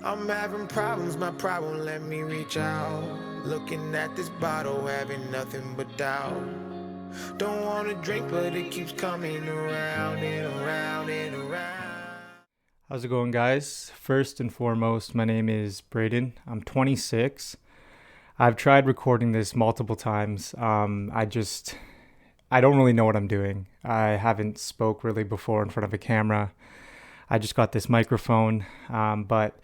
I'm having problems, my problem let me reach out. Looking at this bottle, having nothing but doubt. Don't wanna drink, but it keeps coming around and around and around. How's it going, guys? First and foremost, my name is Braden. I'm 26. I've tried recording this multiple times. I don't really know what I'm doing. I haven't spoke really before in front of a camera. I just got this microphone, but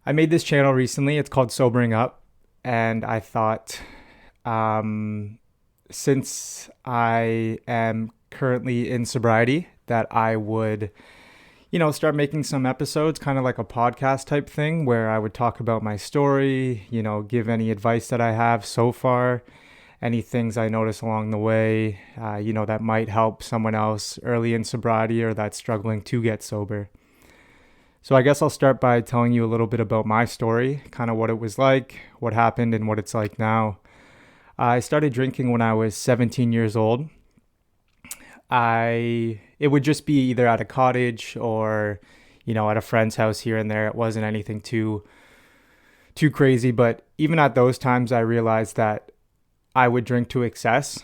I made this channel recently. It's called Sobering Up, and I thought, um, since I am currently in sobriety, that I would start making some episodes, kind of like a podcast type thing where I would talk about my story, give any advice that I have so far, any things I notice along the way, that might help someone else early in sobriety or that's struggling to get sober. So I guess I'll start by telling you a little bit about my story, kind of what it was like, what happened, and what it's like now. I started drinking when I was 17 years old. It would just be either at a cottage or at a friend's house here and there. It wasn't anything too crazy, but even at those times I realized that I would drink to excess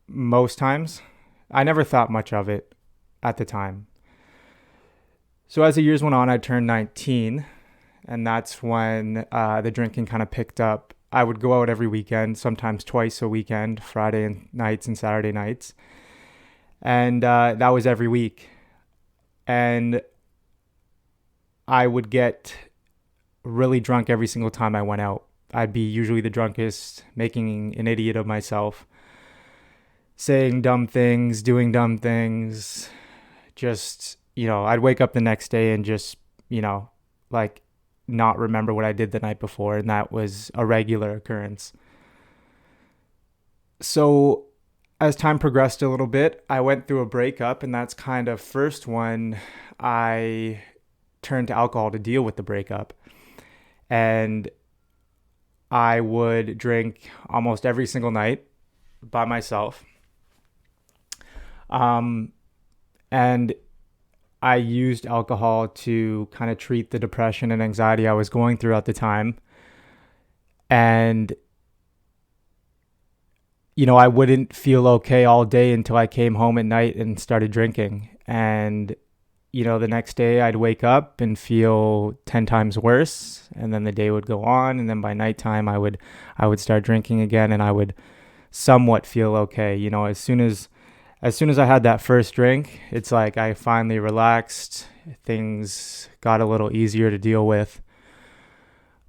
most times. I never thought much of it at the time. So as the years went on, I turned 19, and that's when the drinking kind of picked up. I would go out every weekend, sometimes twice a weekend, Friday nights and Saturday nights. And that was every week. And I would get really drunk every single time I went out. I'd be usually the drunkest, making an idiot of myself, saying dumb things, doing dumb things. Just, I'd wake up the next day and just, like not remember what I did the night before. And that was a regular occurrence. So as time progressed a little bit, I went through a breakup, and that's kind of first when I turned to alcohol to deal with the breakup. And I would drink almost every single night by myself. And I used alcohol to kind of treat the depression and anxiety I was going through at the time. And I wouldn't feel okay all day until I came home at night and started drinking. And, the next day I'd wake up and feel 10 times worse. And then the day would go on. And then by nighttime, I would start drinking again, and I would somewhat feel okay. As soon as I had that first drink, it's like I finally relaxed. Things got a little easier to deal with.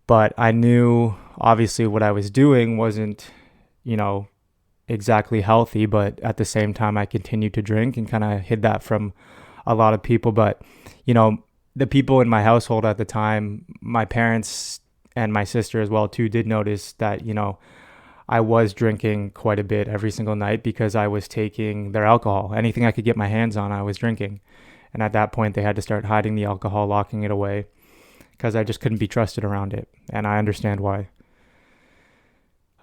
But I knew obviously what I was doing wasn't, exactly healthy, but at the same time I continued to drink and kind of hid that from a lot of people. But the people in my household at the time, my parents and my sister as well too, did notice that I was drinking quite a bit every single night because I was taking their alcohol. Anything I could get my hands on, I was drinking. And at that point they had to start hiding the alcohol, locking it away, because I just couldn't be trusted around it, and I understand why.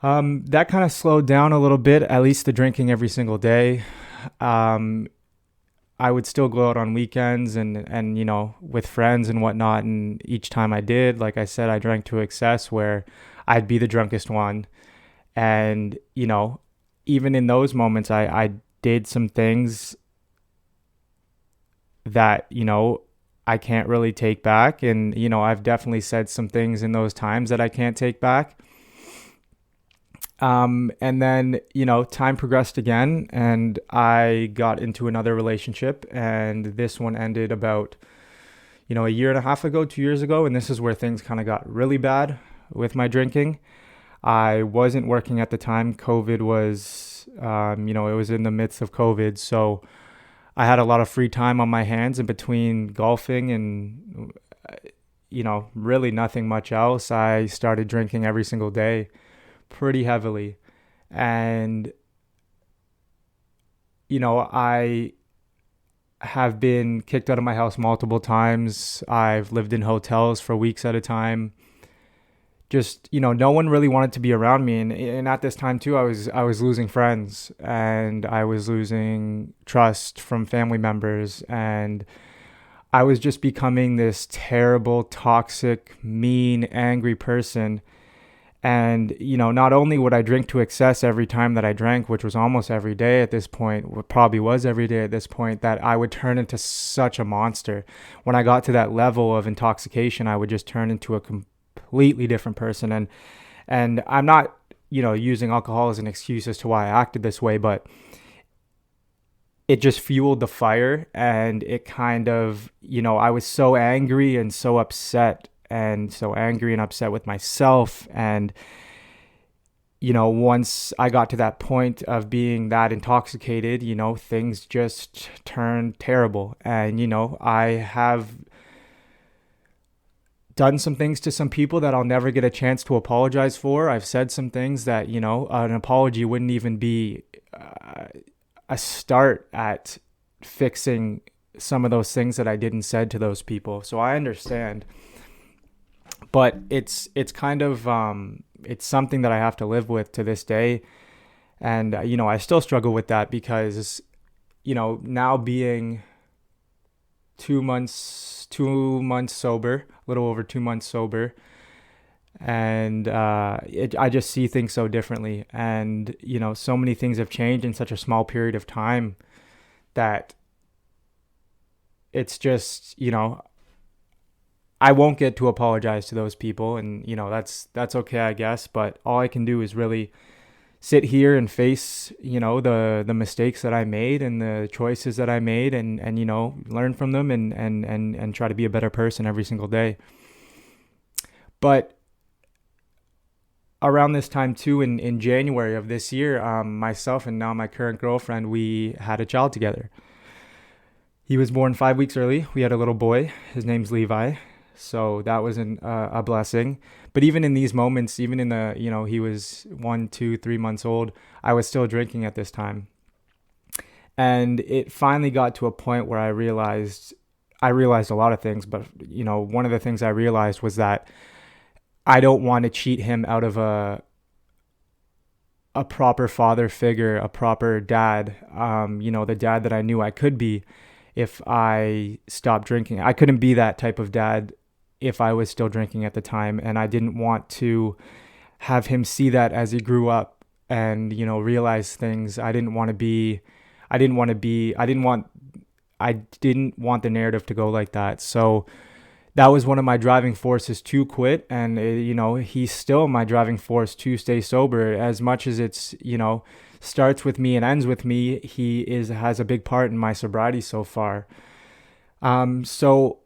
That kind of slowed down a little bit, at least the drinking every single day. Um, I would still go out on weekends and with friends and whatnot. And each time I did, like I said, I drank to excess where I'd be the drunkest one. And, even in those moments, I did some things that, I can't really take back. And, I've definitely said some things in those times that I can't take back. And then, time progressed again, and I got into another relationship, and this one ended about, a year and a half ago, 2 years ago. And this is where things kind of got really bad with my drinking. I wasn't working at the time. COVID was, it was in the midst of COVID. So I had a lot of free time on my hands in between golfing and, really nothing much else. I started drinking every single day pretty heavily. And, I have been kicked out of my house multiple times. I've lived in hotels for weeks at a time. Just, no one really wanted to be around me. And at this time too, I was losing friends, and I was losing trust from family members. And I was just becoming this terrible, toxic, mean, angry person. And, not only would I drink to excess every time that I drank, which was almost every day at this point, probably was every day at this point, that I would turn into such a monster. When I got to that level of intoxication, I would just turn into a completely different person. And I'm not, using alcohol as an excuse as to why I acted this way, but it just fueled the fire. And it kind of, I was so angry and so upset, and so angry and upset with myself. And once I got to that point of being that intoxicated, things just turned terrible. And I have done some things to some people that I'll never get a chance to apologize for. I've said some things that, an apology wouldn't even be a start at fixing some of those things that I did and said to those people. So I understand. But it's kind of it's something that I have to live with to this day. And I still struggle with that because now being 2 months sober, a little over 2 months sober, and I just see things so differently. And so many things have changed in such a small period of time that it's just I won't get to apologize to those people. And that's okay, I guess. But all I can do is really sit here and face the mistakes that I made and the choices that I made, and learn from them, and try to be a better person every single day. But around this time too, in January of this year, myself and now my current girlfriend, we had a child together. He was born 5 weeks early. We had a little boy. His name's Levi. So that was a blessing. But even in these moments, even in the, he was 1, 2, 3 months old, I was still drinking at this time. And it finally got to a point where I realized a lot of things, but, one of the things I realized was that I don't want to cheat him out of a proper father figure, a proper dad, the dad that I knew I could be if I stopped drinking. I couldn't be that type of dad if I was still drinking at the time. And I didn't want to have him see that as he grew up and, realize things. I didn't want the narrative to go like that. So that was one of my driving forces to quit. And, he's still my driving force to stay sober. As much as it's, starts with me and ends with me, has a big part in my sobriety so far. So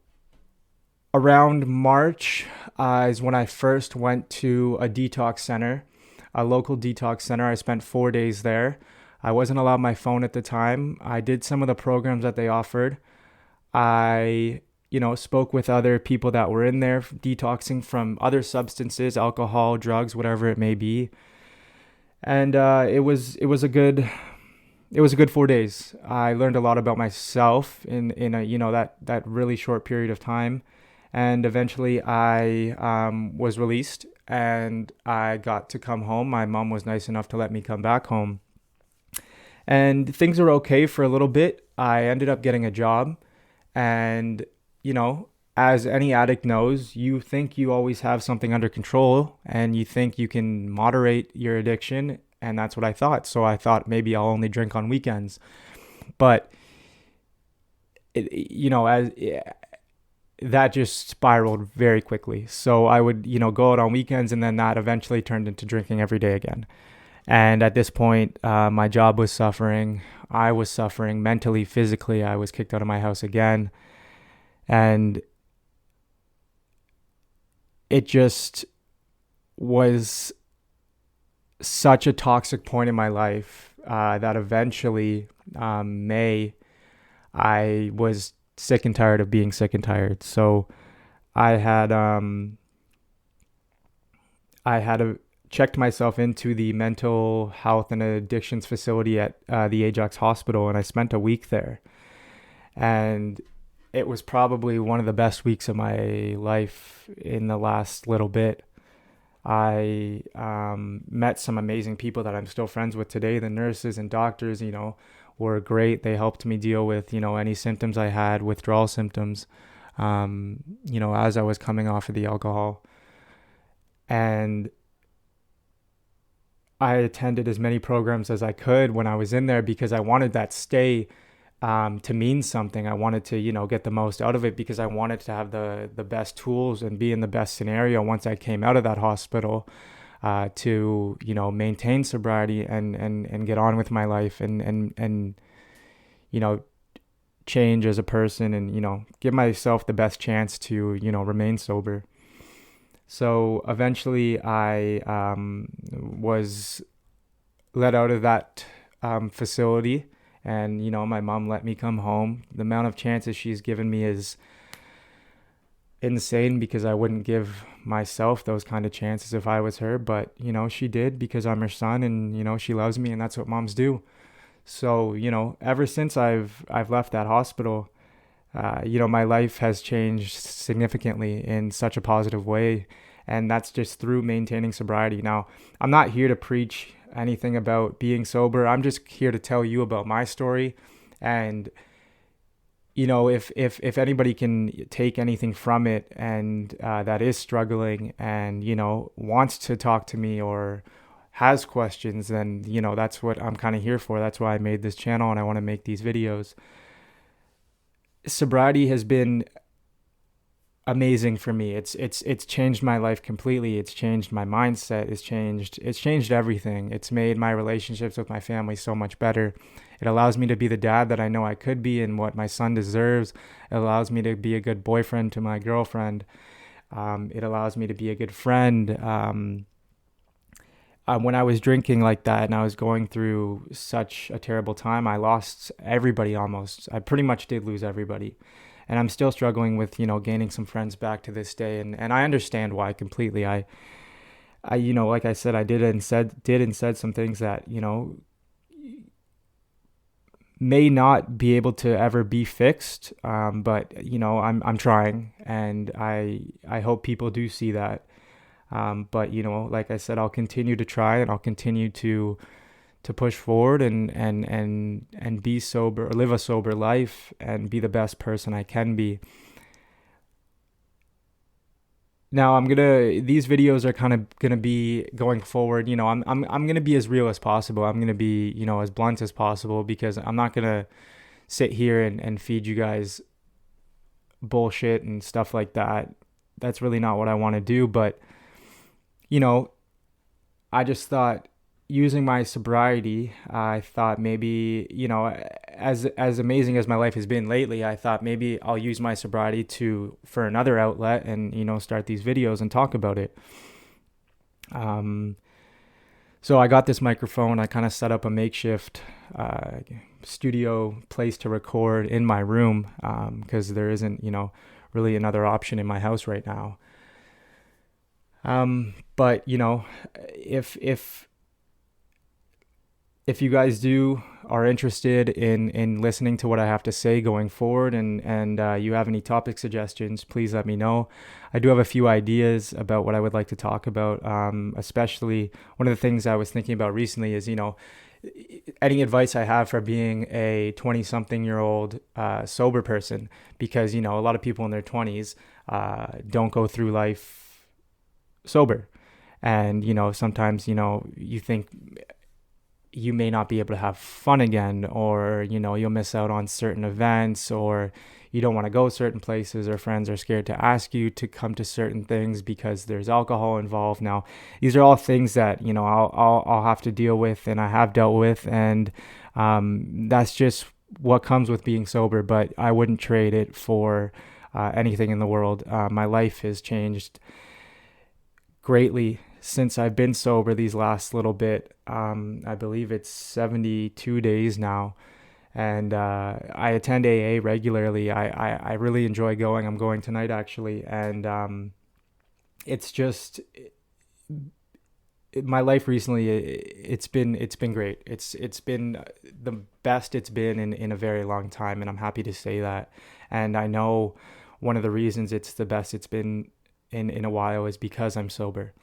around March is when I first went to a detox center, a local detox center. I spent 4 days there. I wasn't allowed my phone at the time. I did some of the programs that they offered. I, spoke with other people that were in there detoxing from other substances, alcohol, drugs, whatever it may be. And it was a good 4 days. I learned a lot about myself in a that really short period of time. And eventually I was released and I got to come home. My mom was nice enough to let me come back home. And things were okay for a little bit. I ended up getting a job. And, as any addict knows, you think you always have something under control and you think you can moderate your addiction. And that's what I thought. So I thought maybe I'll only drink on weekends. But, that just spiraled very quickly. So I would, go out on weekends, and then that eventually turned into drinking every day again. And at this point, my job was suffering. I was suffering mentally, physically. I was kicked out of my house again. And it just was such a toxic point in my life that eventually, I was sick and tired of being sick and tired. So I had checked myself into the mental health and addictions facility at the Ajax Hospital, and I spent a week there. And it was probably one of the best weeks of my life in the last little bit. I met some amazing people that I'm still friends with today, the nurses and doctors. were great. They helped me deal with, any symptoms I had, withdrawal symptoms, as I was coming off of the alcohol. And I attended as many programs as I could when I was in there because I wanted that stay to mean something. I wanted to, get the most out of it because I wanted to have the best tools and be in the best scenario once I came out of that hospital to, maintain sobriety and get on with my life and you know, change as a person and, give myself the best chance to, remain sober. So eventually I was let out of that facility, and, my mom let me come home. The amount of chances she's given me is insane because I wouldn't give myself those kind of chances if I was her. But, she did because I'm her son and, she loves me, and that's what moms do. So, ever since I've left that hospital, my life has changed significantly in such a positive way. And that's just through maintaining sobriety. Now, I'm not here to preach anything about being sober. I'm just here to tell you about my story. And, if anybody can take anything from it and that is struggling and, wants to talk to me or has questions, then, that's what I'm kind of here for. That's why I made this channel and I want to make these videos. Sobriety has been amazing for me. It's changed my life completely. It's changed my mindset. It's changed everything. It's made my relationships with my family so much better. It allows me to be the dad that I know I could be and what my son deserves. It allows me to be a good boyfriend to my girlfriend. It allows me to be a good friend. When I was drinking like that and I was going through such a terrible time, I lost everybody almost. I pretty much did lose everybody. And I'm still struggling with, gaining some friends back to this day. And I understand why completely. I like I said, I did and said some things that, may not be able to ever be fixed. But, I'm trying, and I hope people do see that. But, like I said, I'll continue to try and I'll continue to push forward and be sober, or live a sober life and be the best person I can be. Now these videos are kind of gonna be going forward. I'm gonna be as real as possible. I'm gonna be, as blunt as possible because I'm not gonna sit here and feed you guys bullshit and stuff like that. That's really not what I want to do. But, I just thought, using my sobriety, I thought maybe, as amazing as my life has been lately, I thought maybe I'll use my sobriety for another outlet and, start these videos and talk about it. So I got this microphone. I kind of set up a makeshift studio place to record in my room because there isn't, really another option in my house right now. But, if you guys are interested in listening to what I have to say going forward and you have any topic suggestions, please let me know. I do have a few ideas about what I would like to talk about. Especially one of the things I was thinking about recently is, any advice I have for being a 20-something-year-old sober person, because, a lot of people in their 20s don't go through life sober. And, sometimes, you think you may not be able to have fun again, or, you'll miss out on certain events, or you don't want to go certain places, or friends are scared to ask you to come to certain things because there's alcohol involved. Now, these are all things that, I'll have to deal with, and I have dealt with. And that's just what comes with being sober, but I wouldn't trade it for anything in the world. My life has changed greatly since I've been sober these last little bit. I believe it's 72 days now. And I attend AA regularly. I really enjoy going. I'm going tonight, actually. And it's just my life recently. It's been great. It's been the best it's been in a very long time, and I'm happy to say that. And I know one of the reasons it's the best it's been in a while is because I'm sober.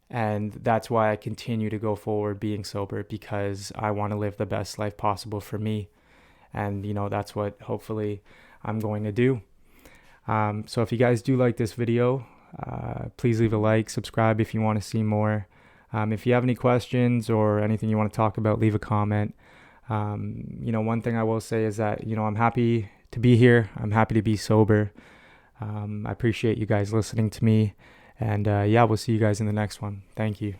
And that's why I continue to go forward being sober, because I want to live the best life possible for me. And, that's what hopefully I'm going to do. So if you guys do like this video, please leave a like, subscribe if you want to see more. If you have any questions or anything you want to talk about, leave a comment. One thing I will say is that, I'm happy to be here. I'm happy to be sober. I appreciate you guys listening to me. And we'll see you guys in the next one. Thank you.